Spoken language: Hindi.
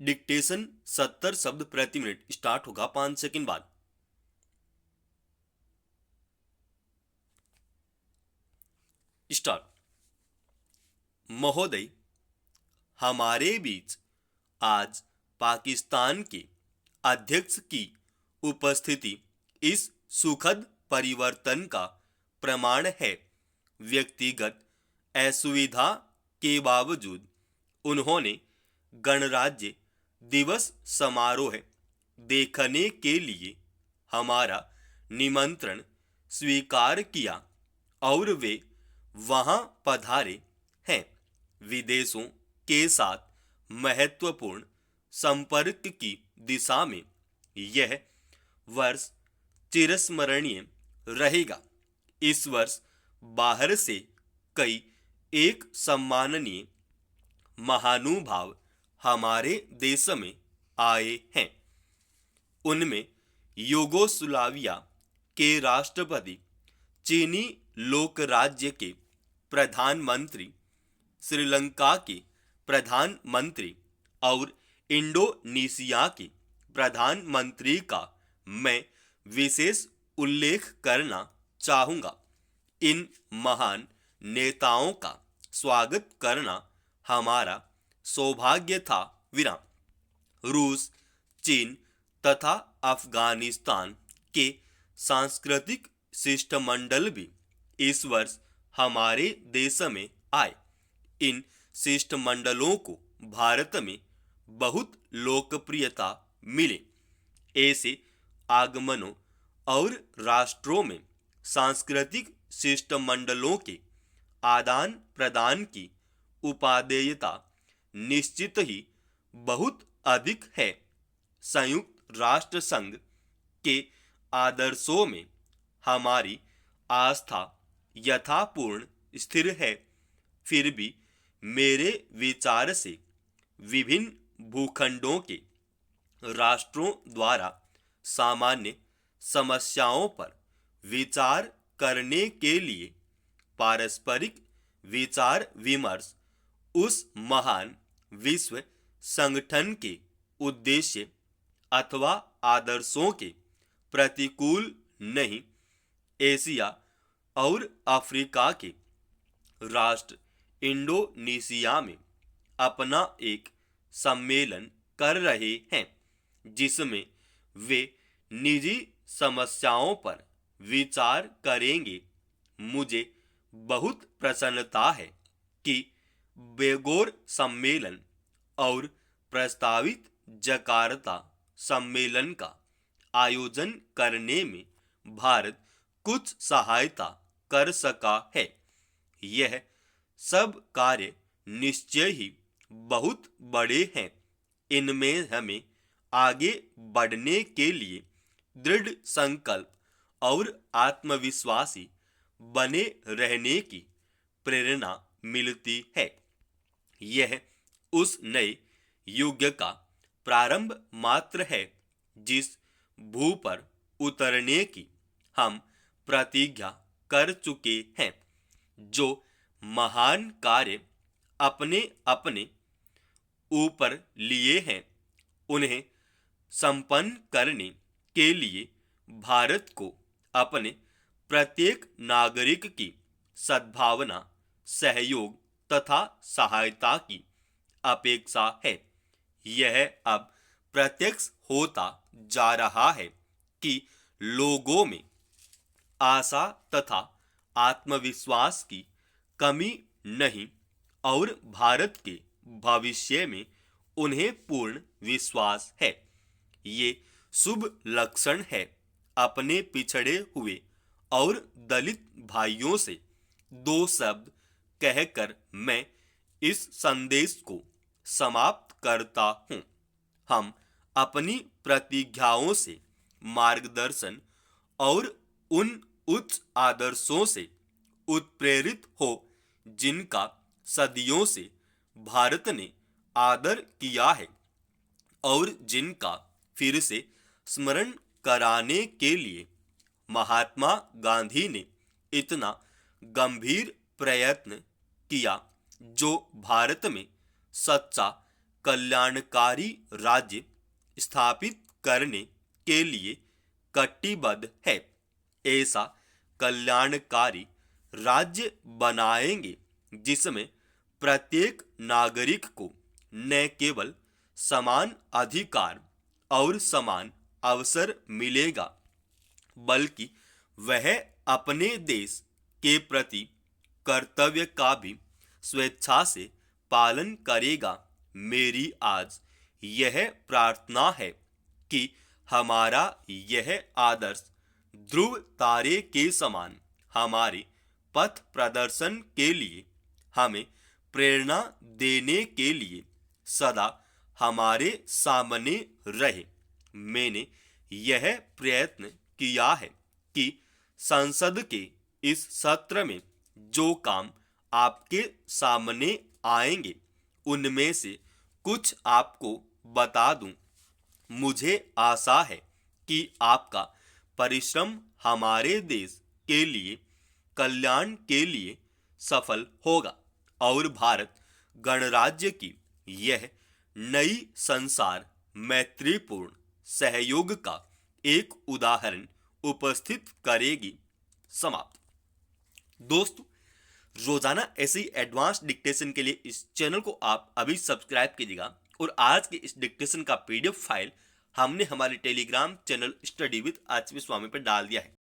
डिक्टेशन 70 शब्द प्रति मिनट स्टार्ट होगा 5 सेकंड बाद। स्टार्ट। महोदय, हमारे बीच आज पाकिस्तान के अध्यक्ष की उपस्थिति इस सुखद परिवर्तन का प्रमाण है। व्यक्तिगत असुविधा के बावजूद उन्होंने गणराज्य दिवस समारोह देखने के लिए हमारा निमंत्रण स्वीकार किया और वे वहां पधारे हैं। विदेशों के साथ महत्वपूर्ण संपर्क की दिशा में यह वर्ष चिरस्मरणीय रहेगा। इस वर्ष बाहर से कई एक सम्माननीय महानुभाव हमारे देश में आए हैं। उनमें यूगोस्लाविया के राष्ट्रपति, चीनी लोकराज्य के प्रधानमंत्री, श्रीलंका के प्रधानमंत्री और इंडोनेशिया के प्रधानमंत्री का मैं विशेष उल्लेख करना चाहूँगा। इन महान नेताओं का स्वागत करना हमारा सौभाग्य था। विराम। रूस, चीन तथा अफगानिस्तान के सांस्कृतिक शिष्टमंडल भी इस वर्ष हमारे देश में आए। इन शिष्टमंडलों को भारत में बहुत लोकप्रियता मिली। ऐसे आगमनों और राष्ट्रों में सांस्कृतिक शिष्टमंडलों के आदान प्रदान की उपादेयता निश्चित ही बहुत अधिक है। संयुक्त राष्ट्र संघ के आदर्शों में हमारी आस्था यथापूर्ण स्थिर है। फिर भी मेरे विचार से विभिन्न भूखंडों के राष्ट्रों द्वारा सामान्य समस्याओं पर विचार करने के लिए पारस्परिक विचार विमर्श उस महान विश्व संगठन के उद्देश्य अथवा आदर्शों के प्रतिकूल नहीं। एशिया और अफ्रीका के राष्ट्र इंडोनेशिया में अपना एक सम्मेलन कर रहे हैं, जिसमें वे निजी समस्याओं पर विचार करेंगे। मुझे बहुत प्रसन्नता है कि बेगोर सम्मेलन और प्रस्तावित जकार्ता सम्मेलन का आयोजन करने में भारत कुछ सहायता कर सका है। यह सब कार्य निश्चय ही बहुत बड़े हैं। इनमें हमें आगे बढ़ने के लिए दृढ़ संकल्प और आत्मविश्वासी बने रहने की प्रेरणा मिलती है। यह उस नए युग का प्रारंभ मात्र है जिस भू पर उतरने की हम प्रतिज्ञा कर चुके हैं। जो महान कार्य अपने अपने ऊपर लिए हैं, उन्हें संपन्न करने के लिए भारत को अपने प्रत्येक नागरिक की सद्भावना, सहयोग तथा सहायता की अपेक्षा है। यह अब प्रत्यक्ष होता जा रहा है कि लोगों में आशा तथा आत्मविश्वास की कमी नहीं और भारत के भविष्य में उन्हें पूर्ण विश्वास है। ये शुभ लक्षण है। अपने पिछड़े हुए और दलित भाइयों से दो शब्द कहकर मैं इस संदेश को समाप्त करता हूँ। हम अपनी प्रतिज्ञाओं से मार्गदर्शन और उन उच्च आदर्शों से उत्प्रेरित हो जिनका सदियों से भारत ने आदर किया है और जिनका फिर से स्मरण कराने के लिए महात्मा गांधी ने इतना गंभीर प्रयत्न किया, जो भारत में सच्चा कल्याणकारी राज्य स्थापित करने के लिए कटिबद्ध है। ऐसा कल्याणकारी राज्य बनाएंगे जिसमें प्रत्येक नागरिक को न केवल समान अधिकार और समान अवसर मिलेगा, बल्कि वह अपने देश के प्रति कर्तव्य का भी स्वेच्छा से पालन करेगा। मेरी आज यह प्रार्थना है कि हमारा यह आदर्श ध्रुव तारे के समान हमारे पथ प्रदर्शन के लिए, हमें प्रेरणा देने के लिए सदा हमारे सामने रहे। मैंने यह प्रयत्न किया है कि संसद के इस सत्र में जो काम आपके सामने आएंगे उनमें से कुछ आपको बता दूं। मुझे आशा है कि आपका परिश्रम हमारे देश के लिए कल्याण के लिए सफल होगा और भारत गणराज्य की यह नई संसार मैत्रीपूर्ण सहयोग का एक उदाहरण उपस्थित करेगी। समाप्त। दोस्तों, रोजाना ऐसे ही एडवांस डिक्टेशन के लिए इस चैनल को आप अभी सब्सक्राइब कीजिएगा और आज के इस डिक्टेशन का पीडीएफ फाइल हमने हमारे Telegram channel study with HP Swami पर डाल दिया है।